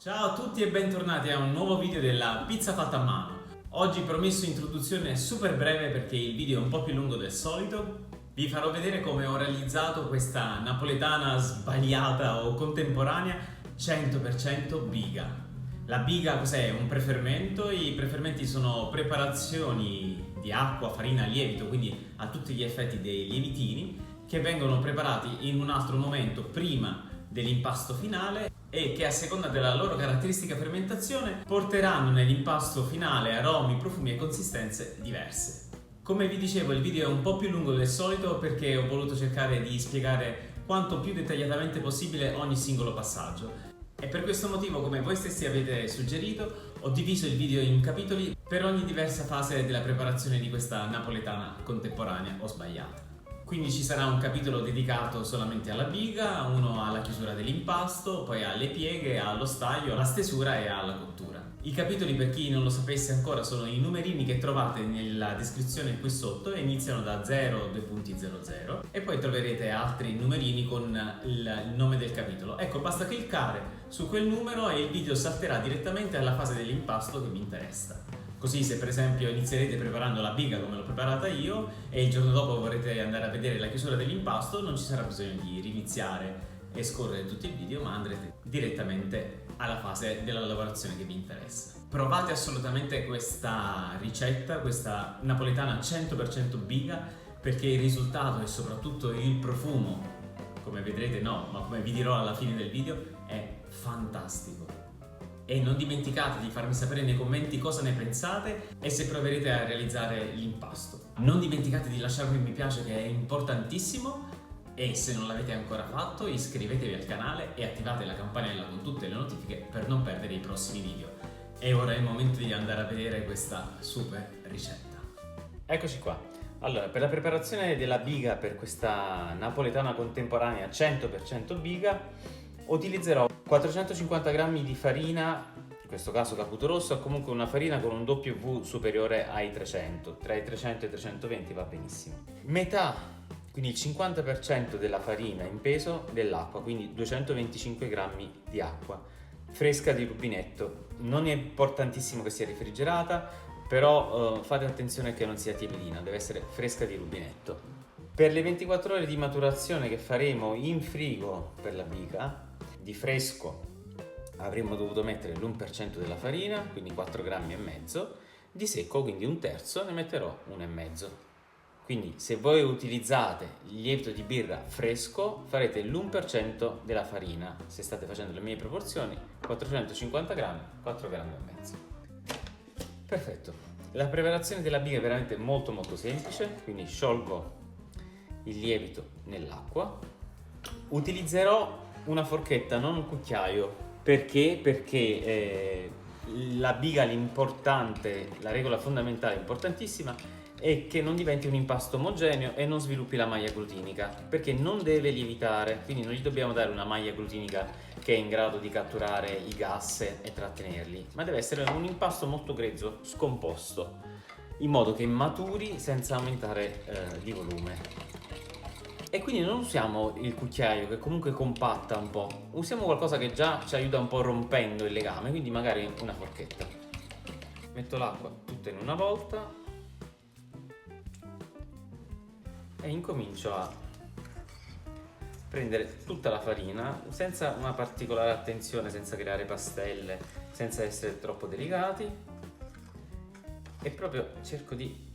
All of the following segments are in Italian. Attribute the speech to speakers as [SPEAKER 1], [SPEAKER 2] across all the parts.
[SPEAKER 1] Ciao a tutti e bentornati a un nuovo video della pizza fatta a mano. Oggi promesso introduzione super breve perché il video è un po' più lungo del solito. Vi farò vedere come ho realizzato questa napoletana sbagliata o contemporanea 100% biga. La biga cos'è? Un prefermento. I prefermenti sono preparazioni di acqua, farina, lievito, quindi a tutti gli effetti dei lievitini che vengono preparati in un altro momento prima dell'impasto finale e che a seconda della loro caratteristica fermentazione porteranno nell'impasto finale aromi, profumi e consistenze diverse. Come vi dicevo, il video è un po' più lungo del solito perché ho voluto cercare di spiegare quanto più dettagliatamente possibile ogni singolo passaggio. E per questo motivo, come voi stessi avete suggerito, ho diviso il video in capitoli per ogni diversa fase della preparazione di questa napoletana contemporanea o sbagliata. Quindi ci sarà un capitolo dedicato solamente alla biga, uno alla chiusura dell'impasto, poi alle pieghe, allo staglio, alla stesura e alla cottura. I capitoli, per chi non lo sapesse ancora, sono i numerini che trovate nella descrizione qui sotto e iniziano da 0, 2.00 e poi troverete altri numerini con il nome del capitolo. Ecco, basta cliccare su quel numero e il video salterà direttamente alla fase dell'impasto che vi interessa. Così se per esempio inizierete preparando la biga come l'ho preparata io e il giorno dopo vorrete andare a vedere la chiusura dell'impasto, non ci sarà bisogno di riniziare e scorrere tutto il video, ma andrete direttamente alla fase della lavorazione che vi interessa. Provate assolutamente questa ricetta, questa napoletana 100% biga, perché il risultato e soprattutto il profumo, come vedrete no, ma come vi dirò alla fine del video, è fantastico. E non dimenticate di farmi sapere nei commenti cosa ne pensate e se proverete a realizzare l'impasto. Non dimenticate di lasciarmi un mi piace, che è importantissimo, e se non l'avete ancora fatto iscrivetevi al canale e attivate la campanella con tutte le notifiche per non perdere i prossimi video. E ora è il momento di andare a vedere questa super ricetta. Eccoci qua. Allora, per la preparazione della biga per questa napoletana contemporanea 100% biga utilizzerò 450 g di farina, in questo caso Caputo Rosso, o comunque una farina con un W superiore ai 300, tra i 300 e i 320 va benissimo. Metà, quindi il 50% della farina in peso dell'acqua, quindi 225 g di acqua, fresca di rubinetto. Non è importantissimo che sia refrigerata, però fate attenzione che non sia tiepidina, deve essere fresca di rubinetto. Per le 24 ore di maturazione che faremo in frigo per la biga, di fresco avremmo dovuto mettere l'1% della farina, quindi 4,5 g, di secco, quindi un terzo, ne metterò 1,5. Quindi se voi utilizzate il lievito di birra fresco farete l'1% della farina, se state facendo le mie proporzioni, 450 g, 4,5 g. Perfetto. La preparazione della biga è veramente molto semplice, quindi sciolgo il lievito nell'acqua. Utilizzerò una forchetta, non un cucchiaio. Perché? Perché la biga, l'importante, la regola fondamentale importantissima è che non diventi un impasto omogeneo e non sviluppi la maglia glutinica, perché non deve lievitare, quindi non gli dobbiamo dare una maglia glutinica che è in grado di catturare i gas e trattenerli, ma deve essere un impasto molto grezzo, scomposto, in modo che maturi senza aumentare di volume. E quindi non usiamo il cucchiaio che comunque compatta un po', usiamo qualcosa che già ci aiuta un po' rompendo il legame, quindi magari una forchetta. Metto l'acqua tutta in una volta e incomincio a prendere tutta la farina senza una particolare attenzione, senza creare pastelle, senza essere troppo delicati, e proprio cerco di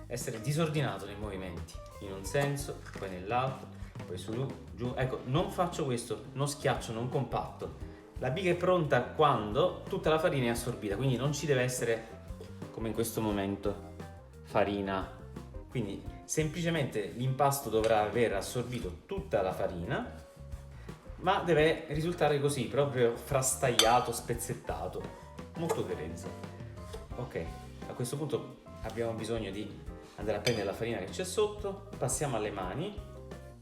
[SPEAKER 1] essere disordinato nei movimenti, in un senso, poi nell'altro, poi su, giù. Ecco, non faccio questo, non schiaccio, non compatto. La biga è pronta quando tutta la farina è assorbita, quindi non ci deve essere, come in questo momento, farina. Quindi semplicemente l'impasto dovrà aver assorbito tutta la farina, ma deve risultare così, proprio frastagliato, spezzettato, molto grezzo. Ok, a questo punto abbiamo bisogno di andare a prendere la farina che c'è sotto, passiamo alle mani.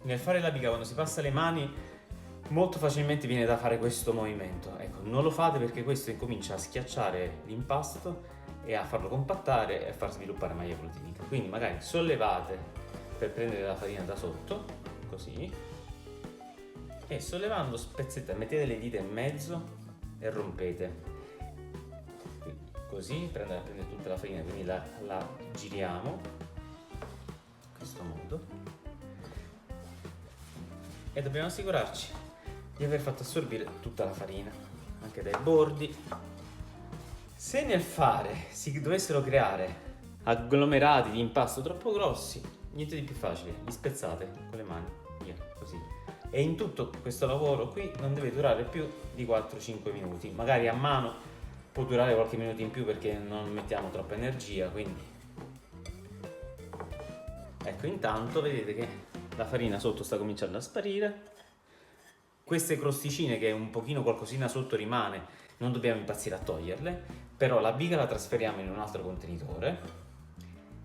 [SPEAKER 1] Nel fare la biga, quando si passa le mani, molto facilmente viene da fare questo movimento. Ecco, non lo fate perché questo incomincia a schiacciare l'impasto e a farlo compattare e a far sviluppare maglia glutinica. Quindi magari sollevate per prendere la farina da sotto, così, e sollevando spezzettate, mettete le dita in mezzo
[SPEAKER 2] e rompete. Così prende tutta la farina, quindi la giriamo in questo modo e dobbiamo assicurarci di aver fatto assorbire tutta la farina, anche dai bordi. Se nel fare si dovessero creare agglomerati di impasto troppo grossi, niente di più facile, li spezzate con le mani, via, così. E in tutto questo lavoro qui non deve durare più di 4-5 minuti, magari a mano può durare qualche minuto in più perché non mettiamo troppa energia, quindi ecco, intanto vedete che la farina sotto sta cominciando a sparire. Queste crosticine, che un pochino qualcosina sotto rimane, non dobbiamo impazzire a toglierle, però la biga la trasferiamo in un altro contenitore,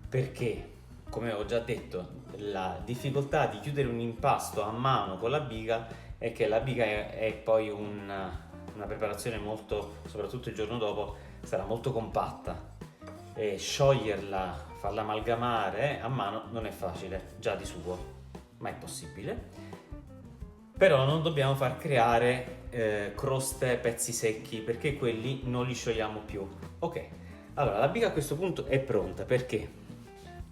[SPEAKER 2] perché come ho già detto la difficoltà di chiudere un impasto a mano con la biga è che la biga è poi una preparazione molto, soprattutto il giorno dopo, sarà molto compatta e scioglierla, farla amalgamare a mano non è facile già di suo, ma è possibile. Però non dobbiamo far creare croste, pezzi secchi, perché quelli non li sciogliamo più. Ok, allora la biga a questo punto è pronta perché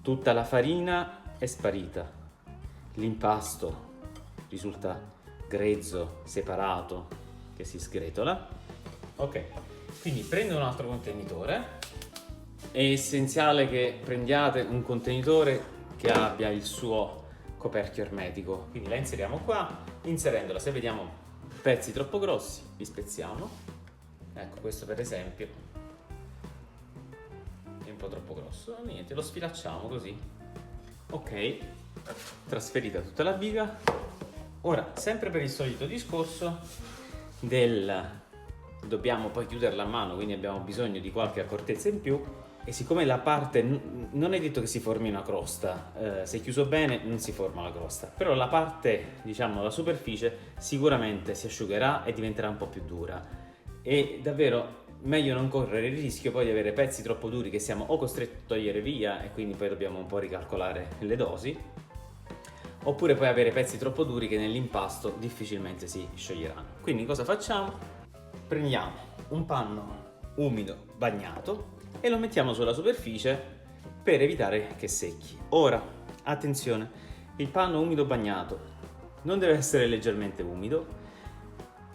[SPEAKER 2] tutta la farina è sparita, l'impasto risulta grezzo, separato, che si sgretola. Ok, quindi prendo un altro contenitore. È essenziale che prendiate un contenitore che abbia il suo coperchio ermetico, quindi la inseriamo qua. Inserendola, se vediamo pezzi troppo grossi, li spezziamo. Ecco, questo per esempio è un po' troppo grosso, niente, lo sfilacciamo così. Ok, trasferita tutta la biga. Ora, sempre per il solito discorso dobbiamo poi chiuderla a mano, quindi abbiamo bisogno di qualche accortezza in più, e siccome la parte non è detto che si formi una crosta, se chiuso bene non si forma la crosta, però la parte, diciamo la superficie, sicuramente si asciugherà e diventerà un po' più dura, e davvero meglio non correre il rischio poi di avere pezzi troppo duri che siamo o costretti a togliere via e quindi poi dobbiamo un po' ricalcolare le dosi, oppure poi avere pezzi troppo duri che nell'impasto difficilmente si scioglieranno. Quindi cosa facciamo? Prendiamo un panno umido bagnato e lo mettiamo sulla superficie per evitare che secchi. Ora, attenzione, il panno umido bagnato non deve essere leggermente umido,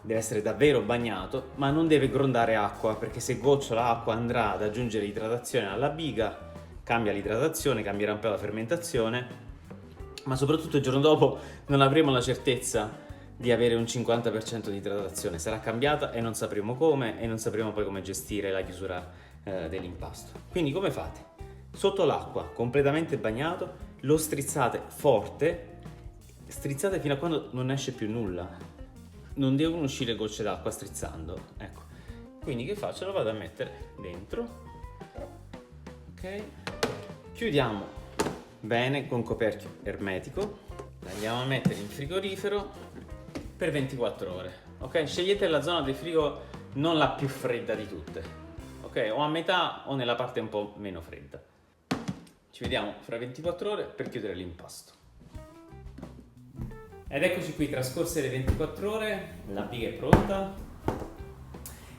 [SPEAKER 2] deve essere davvero bagnato, ma non deve grondare acqua, perché se gocciola acqua andrà ad aggiungere idratazione alla biga, cambia l'idratazione, cambierà un po' la fermentazione, ma soprattutto il giorno dopo non avremo la certezza di avere un 50% di idratazione, sarà cambiata e non sapremo come, e non sapremo poi come gestire la chiusura dell'impasto. Quindi come fate? Sotto l'acqua, completamente bagnato, lo strizzate forte, strizzate fino a quando non esce più nulla, non devono uscire gocce d'acqua strizzando, ecco. Quindi che faccio? Lo vado a mettere dentro, ok, chiudiamo bene con coperchio ermetico, la andiamo a mettere in frigorifero per 24 ore, ok? Scegliete la zona del frigo non la più fredda di tutte, ok? O a metà o nella parte un po' meno fredda. Ci vediamo fra 24 ore per chiudere l'impasto. Ed eccoci qui, trascorse le 24 ore, la biga è pronta.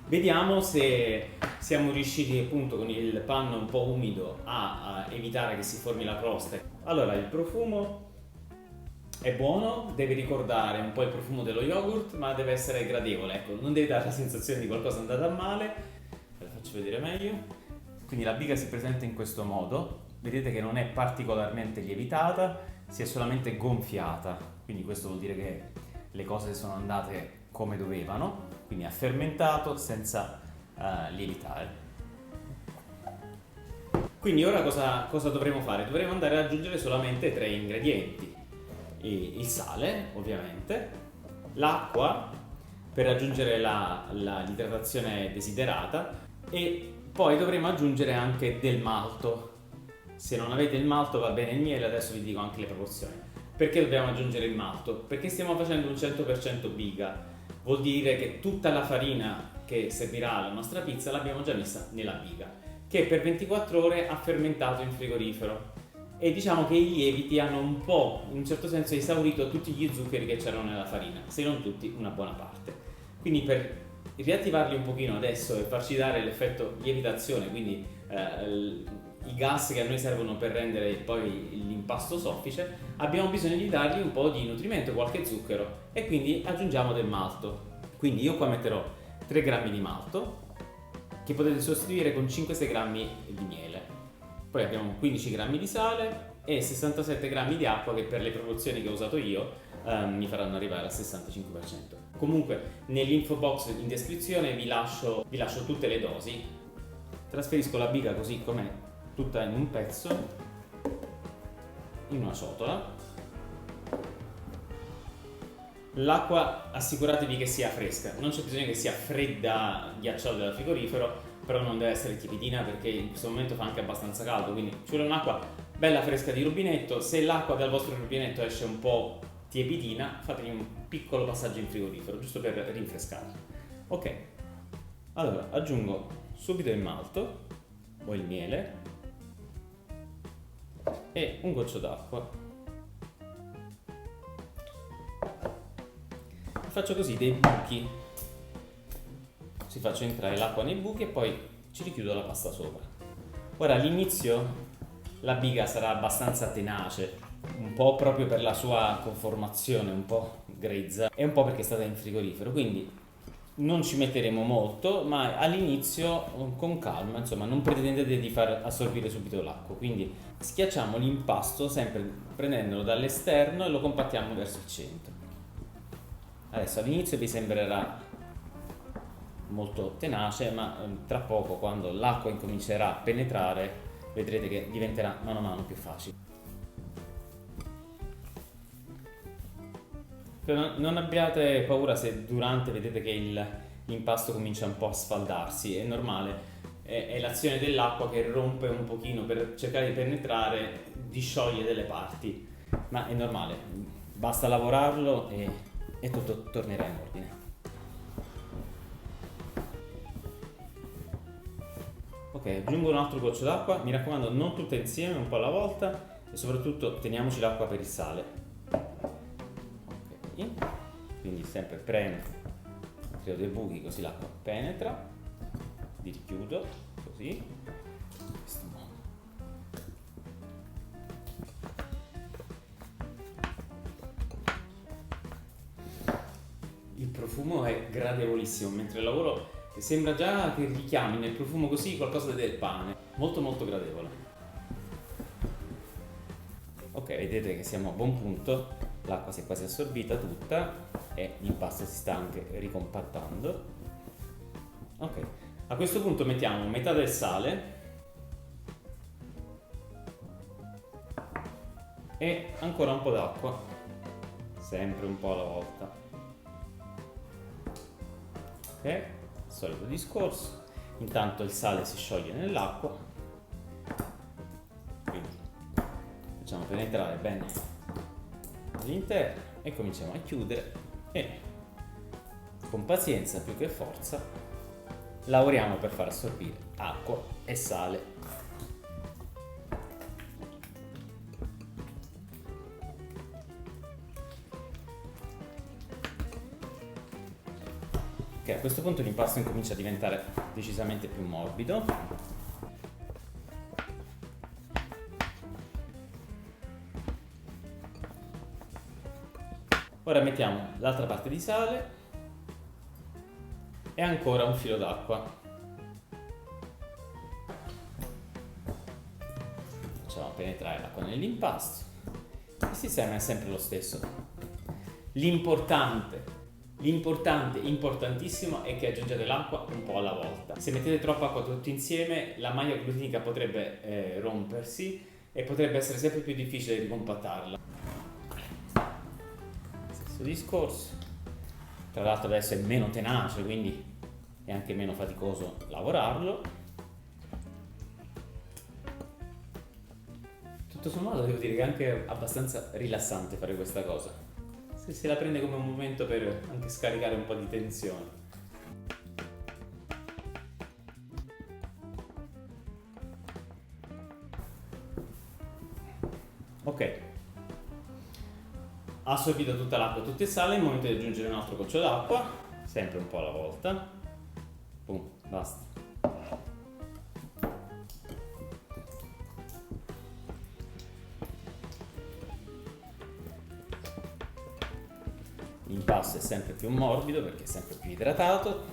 [SPEAKER 2] Vediamo se siamo riusciti appunto con il panno un po' umido a evitare che si formi la crosta. Allora, il profumo è buono, deve ricordare un po' il profumo dello yogurt, ma deve essere gradevole, ecco, non deve dare la sensazione di qualcosa andata a male. Ve la faccio vedere meglio. Quindi la biga si presenta in questo modo, vedete che non è particolarmente lievitata, si è solamente gonfiata, quindi questo vuol dire che le cose sono andate come dovevano, quindi ha fermentato senza lievitare. Quindi ora cosa dovremo fare? Dovremo andare ad aggiungere solamente 3 ingredienti: il sale, ovviamente, l'acqua per raggiungere l'idratazione desiderata, e poi dovremo aggiungere anche del malto. Se non avete il malto va bene il miele, adesso vi dico anche le proporzioni. Perché dobbiamo aggiungere il malto? Perché stiamo facendo un 100% biga, vuol dire che tutta la farina che servirà alla nostra pizza l'abbiamo già messa nella biga, che per 24 ore ha fermentato in frigorifero, e diciamo che i lieviti hanno un po', in un certo senso, esaurito tutti gli zuccheri che c'erano nella farina, se non tutti, una buona parte. Quindi per riattivarli un pochino adesso e farci dare l'effetto lievitazione, quindi i gas che a noi servono per rendere poi l'impasto soffice, abbiamo bisogno di dargli un po' di nutrimento, qualche zucchero, e quindi aggiungiamo del malto. Quindi io qua metterò 3 grammi di malto, che potete sostituire con 5-6 grammi di miele. Poi abbiamo 15 grammi di sale e 67 grammi di acqua, che per le proporzioni che ho usato io mi faranno arrivare al 65%. Comunque nell'info box in descrizione vi lascio tutte le dosi. Trasferisco la biga così com'è, tutta in un pezzo, in una ciotola. L'acqua assicuratevi che sia fresca, non c'è bisogno che sia fredda, ghiacciata dal frigorifero, però non deve essere tiepidina perché in questo momento fa anche abbastanza caldo, quindi ci vuole un'acqua bella fresca di rubinetto. Se l'acqua dal vostro rubinetto esce un po' tiepidina, fategli un piccolo passaggio in frigorifero, giusto per rinfrescarla. Ok, allora aggiungo subito il malto o il miele e un goccio d'acqua. Faccio così dei buchi, ci faccio entrare l'acqua nei buchi e poi ci richiudo la pasta sopra. Ora all'inizio la biga sarà abbastanza tenace, un po' proprio per la sua conformazione, un po' grezza e un po' perché è stata in frigorifero, quindi non ci metteremo molto, ma all'inizio con calma, insomma non pretendete di far assorbire subito l'acqua, quindi schiacciamo l'impasto sempre prendendolo dall'esterno e lo compattiamo verso il centro. Adesso all'inizio vi sembrerà molto tenace, ma tra poco, quando l'acqua incomincerà a penetrare, vedrete che diventerà mano a mano più facile. Non abbiate paura se durante vedete che l'impasto comincia un po' a sfaldarsi, è normale, è l'azione dell'acqua che rompe un pochino per cercare di penetrare, di sciogliere delle parti, ma è normale, basta lavorarlo e tutto tornerà in ordine. Ok, aggiungo un altro goccio d'acqua, mi raccomando non tutte insieme, un po' alla volta, e soprattutto teniamoci l'acqua per il sale. Ok, quindi sempre premo, creo dei buchi così l'acqua penetra, li richiudo così, in questo modo. Il profumo è gradevolissimo, mentre lavoro sembra già che richiami nel profumo così qualcosa del pane, molto molto gradevole. Ok, vedete che siamo a buon punto, l'acqua si è quasi assorbita tutta e l'impasto si sta anche ricompattando. Ok, a questo punto mettiamo metà del sale e ancora un po' d'acqua, sempre un po' alla volta. Ok, solito discorso, intanto il sale si scioglie nell'acqua, quindi facciamo penetrare bene all'interno e cominciamo a chiudere e con pazienza più che forza lavoriamo per far assorbire acqua e sale. Ok, a questo punto l'impasto incomincia a diventare decisamente più morbido. Ora mettiamo l'altra parte di sale e ancora un filo d'acqua. Facciamo penetrare l'acqua nell'impasto. Il sistema è sempre lo stesso. Importantissimo è che aggiungete l'acqua un po' alla volta. Se mettete troppa acqua tutti insieme, la maglia glutinica potrebbe rompersi e potrebbe essere sempre più difficile ricompattarla. Stesso discorso. Tra l'altro adesso è meno tenace, quindi è anche meno faticoso lavorarlo. Tutto sommato devo dire che è anche abbastanza rilassante fare questa cosa. Se la prende come un momento per anche scaricare un po' di tensione. Ok, ha assorbito tutta l'acqua e tutto il sale, è il momento di aggiungere un altro goccio d'acqua, sempre un po' alla volta. Boom, basta. L'impasto è sempre più morbido perché è sempre più idratato.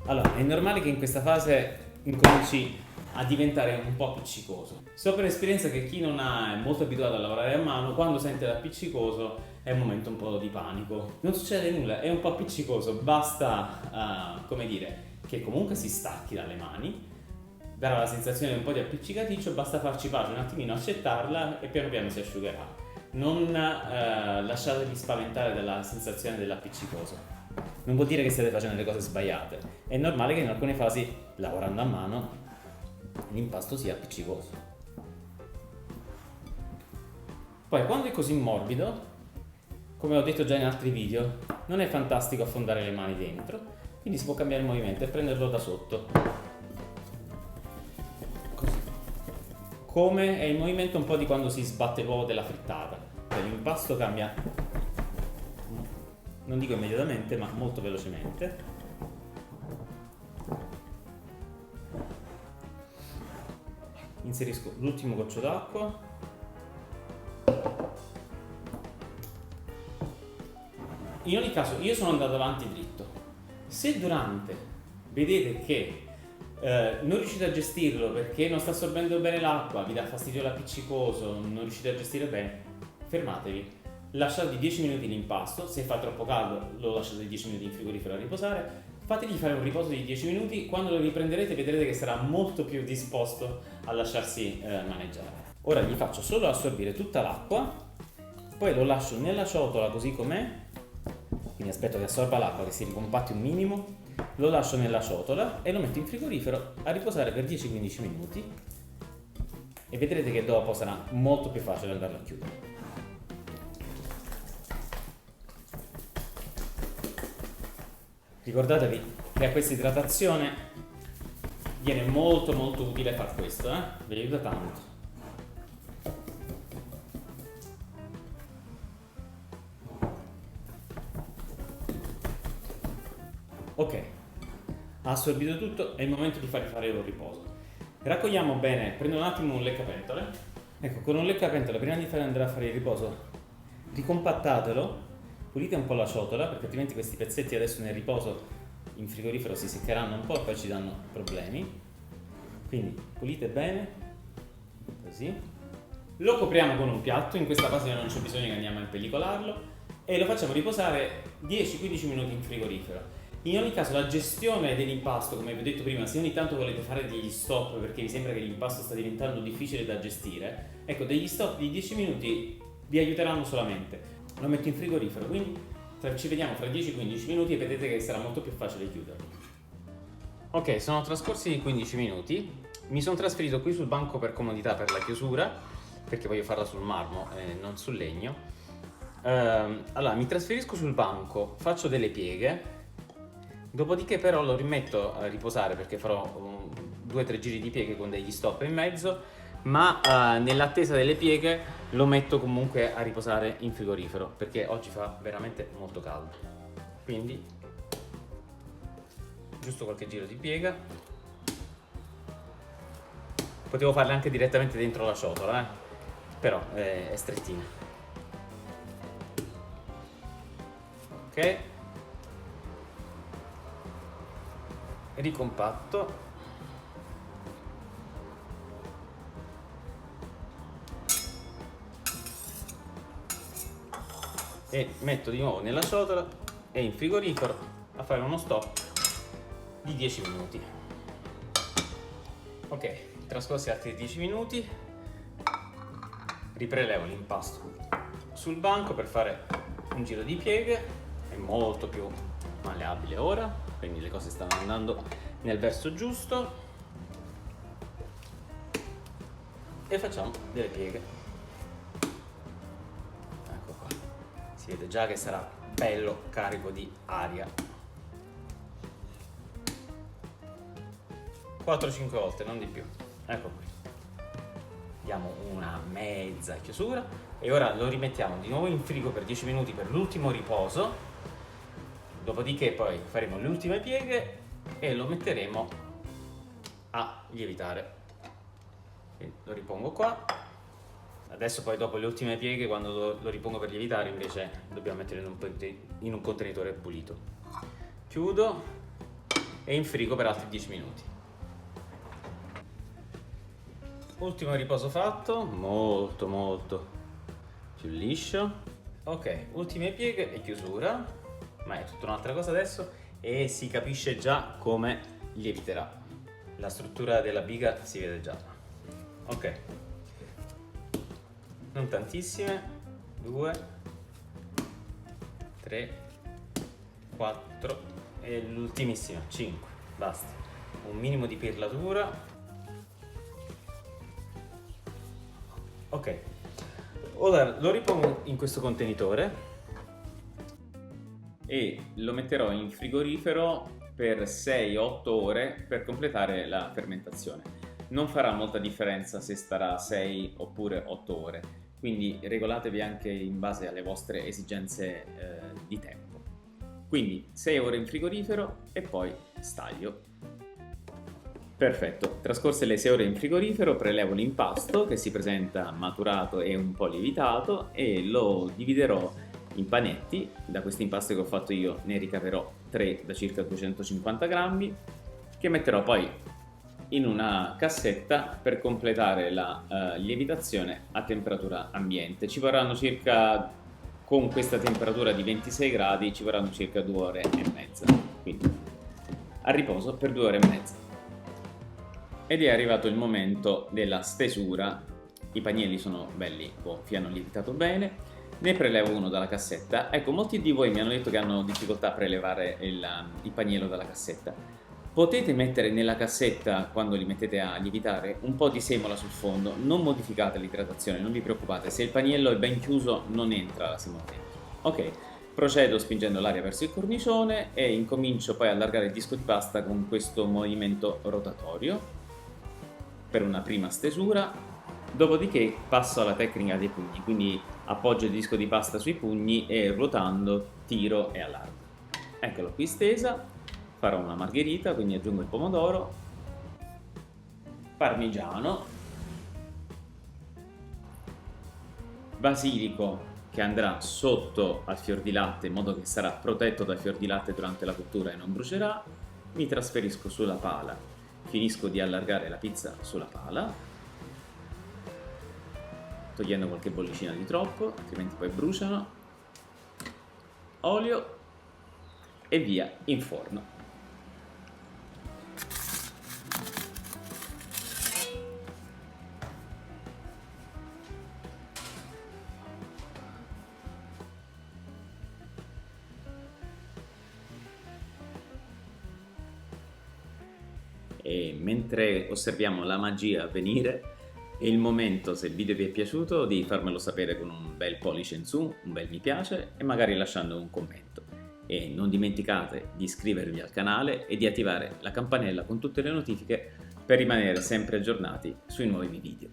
[SPEAKER 2] Allora, è normale che in questa fase incominci a diventare un po' appiccicoso. So per esperienza che chi non è molto abituato a lavorare a mano, quando sente l'appiccicoso è un momento un po' di panico. Non succede nulla, è un po' appiccicoso, basta, come dire, che comunque si stacchi dalle mani, darà la sensazione di un po' di appiccicaticcio, basta farci pace un attimino, accettarla e piano piano si asciugherà. Non lasciatevi spaventare dalla sensazione dell'appiccicoso. Non vuol dire che state facendo le cose sbagliate. È normale che in alcune fasi, lavorando a mano, l'impasto sia appiccicoso. Poi quando è così morbido, come ho detto già in altri video, non è fantastico affondare le mani dentro, quindi si può cambiare il movimento e prenderlo da sotto. Così. Come è il movimento un po' di quando si sbatte l'uovo della frittata. Cioè, l'impasto cambia, non dico immediatamente, ma molto velocemente. Inserisco l'ultimo goccio d'acqua. In ogni caso io sono andato avanti dritto. Se durante vedete che non riuscite a gestirlo perché non sta assorbendo bene l'acqua, vi dà fastidio l'appiccicoso, non riuscite a gestire bene, fermatevi, lasciate 10 minuti l'impasto, se fa troppo caldo lo lasciate 10 minuti in frigorifero a riposare, fategli fare un riposo di 10 minuti, quando lo riprenderete vedrete che sarà molto più disposto a lasciarsi maneggiare. Ora gli faccio solo assorbire tutta l'acqua, poi lo lascio nella ciotola così com'è, quindi aspetto che assorba l'acqua, che si ricompatti un minimo, lo lascio nella ciotola e lo metto in frigorifero a riposare per 10-15 minuti e vedrete che dopo sarà molto più facile andarlo a chiudere. Ricordatevi che a questa idratazione viene molto utile far questo, vi aiuta tanto. Ok, ha assorbito tutto, è il momento di fargli fare un riposo. Raccogliamo bene, prendo un attimo un leccapentole. Ecco, con un leccapentole, prima di andare a fare il riposo, ricompattatelo, pulite un po' la ciotola, perché altrimenti questi pezzetti adesso nel riposo in frigorifero si seccheranno un po' e poi ci danno problemi. Quindi pulite bene, così. Lo copriamo con un piatto, in questa fase non c'è bisogno che andiamo a impellicolarlo, e lo facciamo riposare 10-15 minuti in frigorifero. In ogni caso la gestione dell'impasto, come vi ho detto prima, se ogni tanto volete fare degli stop perché vi sembra che l'impasto sta diventando difficile da gestire, ecco, degli stop di 10 minuti vi aiuteranno solamente. Lo metto in frigorifero, quindi ci vediamo fra 10-15 minuti e vedete che sarà molto più facile chiuderlo. Ok, sono trascorsi 15 minuti, mi sono trasferito qui sul banco per comodità per la chiusura, perché voglio farla sul marmo e non sul legno. Allora, mi trasferisco sul banco, faccio delle pieghe. Dopodiché però lo rimetto a riposare perché farò 2-3 giri di pieghe con degli stop in mezzo, ma nell'attesa delle pieghe lo metto comunque a riposare in frigorifero perché oggi fa veramente molto caldo. Quindi giusto qualche giro di piega. Potevo farle anche direttamente dentro la ciotola, però è strettina. Ok. Ricompatto e metto di nuovo nella ciotola e in frigorifero a fare uno stop di 10 minuti. Ok, trascorsi altri 10 minuti, riprelevo l'impasto sul banco per fare un giro di pieghe, è molto più malleabile ora, quindi le cose stanno andando nel verso giusto, e facciamo delle pieghe. Ecco qua, si vede già che sarà bello carico di aria. 4-5 volte, non di più. Ecco qui, diamo una mezza chiusura e ora lo rimettiamo di nuovo in frigo per 10 minuti per l'ultimo riposo. Dopodiché poi faremo le ultime pieghe e lo metteremo a lievitare. Quindi lo ripongo qua. Adesso poi dopo le ultime pieghe, quando lo ripongo per lievitare, invece dobbiamo metterlo in un contenitore pulito. Chiudo e infrigo per altri 10 minuti. Ultimo riposo fatto, molto più liscio. Ok, ultime pieghe e chiusura, ma è tutta un'altra cosa adesso e si capisce già come lieviterà. La struttura della biga si vede già. Ok, non tantissime, 2, 3, 4 e l'ultimissima, 5, basta. Un minimo di perlatura. Ok, ora lo ripongo in questo contenitore e lo metterò in frigorifero per 6-8 ore per completare la fermentazione. Non farà molta differenza se starà 6 oppure 8 ore, quindi regolatevi anche in base alle vostre esigenze di tempo. Quindi 6 ore in frigorifero e poi staglio. Perfetto, trascorse le 6 ore in frigorifero, prelevo l'impasto che si presenta maturato e un po' lievitato e lo dividerò in panetti. Da questo impasto che ho fatto io ne ricaverò 3 da circa 250 grammi che metterò poi in una cassetta per completare la lievitazione a temperatura ambiente. Ci vorranno circa, con questa temperatura di 26 gradi, ci vorranno circa 2 ore e mezza, quindi a riposo per 2 ore e mezza. Ed è arrivato il momento della stesura. I pannelli sono belli gonfi, hanno lievitato bene. Ne prelevo uno dalla cassetta. Ecco, molti di voi mi hanno detto che hanno difficoltà a prelevare il pannello dalla cassetta. Potete mettere nella cassetta, quando li mettete a lievitare, un po' di semola sul fondo. Non modificate l'idratazione, non vi preoccupate. Se il pannello è ben chiuso non entra la semola dentro. Ok, procedo spingendo l'aria verso il cornicione e incomincio poi a allargare il disco di pasta con questo movimento rotatorio per una prima stesura, dopodiché passo alla tecnica dei pugni, quindi appoggio il disco di pasta sui pugni e ruotando tiro e allargo. Eccolo qui stesa, farò una margherita, quindi aggiungo il pomodoro, parmigiano, basilico che andrà sotto al fior di latte in modo che sarà protetto dal fior di latte durante la cottura e non brucerà. Mi trasferisco sulla pala. Finisco di allargare la pizza sulla pala, togliendo qualche bollicina di troppo, altrimenti poi bruciano. Olio e via in forno. E mentre osserviamo la magia avvenire, è il momento, se il video vi è piaciuto, di farmelo sapere con un bel pollice in su, un bel mi piace e magari lasciando un commento. E non dimenticate di iscrivervi al canale e di attivare la campanella con tutte le notifiche per rimanere sempre aggiornati sui nuovi video.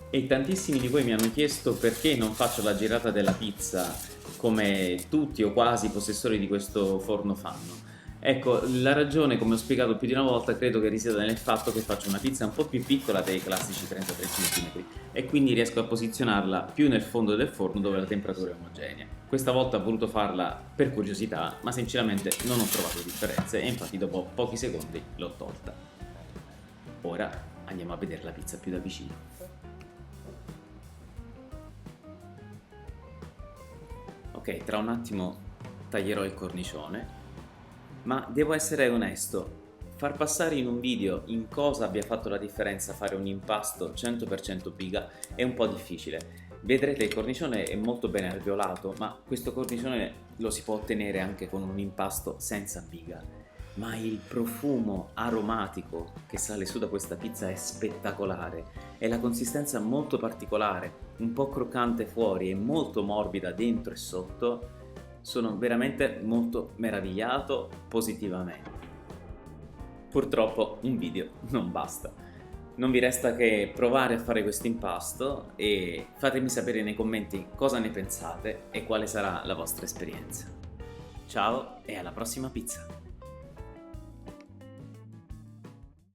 [SPEAKER 2] E tantissimi di voi mi hanno chiesto perché non faccio la girata della pizza come tutti o quasi i possessori di questo forno fanno. Ecco, la ragione, come ho spiegato più di una volta, credo che risieda nel fatto che faccio una pizza un po' più piccola dei classici 33 cm e quindi riesco a posizionarla più nel fondo del forno dove la temperatura è omogenea. Questa volta ho voluto farla per curiosità, ma sinceramente non ho trovato differenze e infatti dopo pochi secondi l'ho tolta. Ora andiamo a vedere la pizza più da vicino. Ok, tra un attimo taglierò il cornicione, ma devo essere onesto, far passare in un video in cosa abbia fatto la differenza fare un impasto 100% biga è un po' difficile. Vedrete il cornicione è molto ben alveolato, ma questo cornicione lo si può ottenere anche con un impasto senza biga. Ma il profumo aromatico che sale su da questa pizza è spettacolare e la consistenza molto particolare, un po' croccante fuori e molto morbida dentro e sotto. Sono veramente molto meravigliato positivamente. Purtroppo un video non basta. Non vi resta che provare a fare questo impasto e fatemi sapere nei commenti cosa ne pensate e quale sarà la vostra esperienza. Ciao e alla prossima pizza!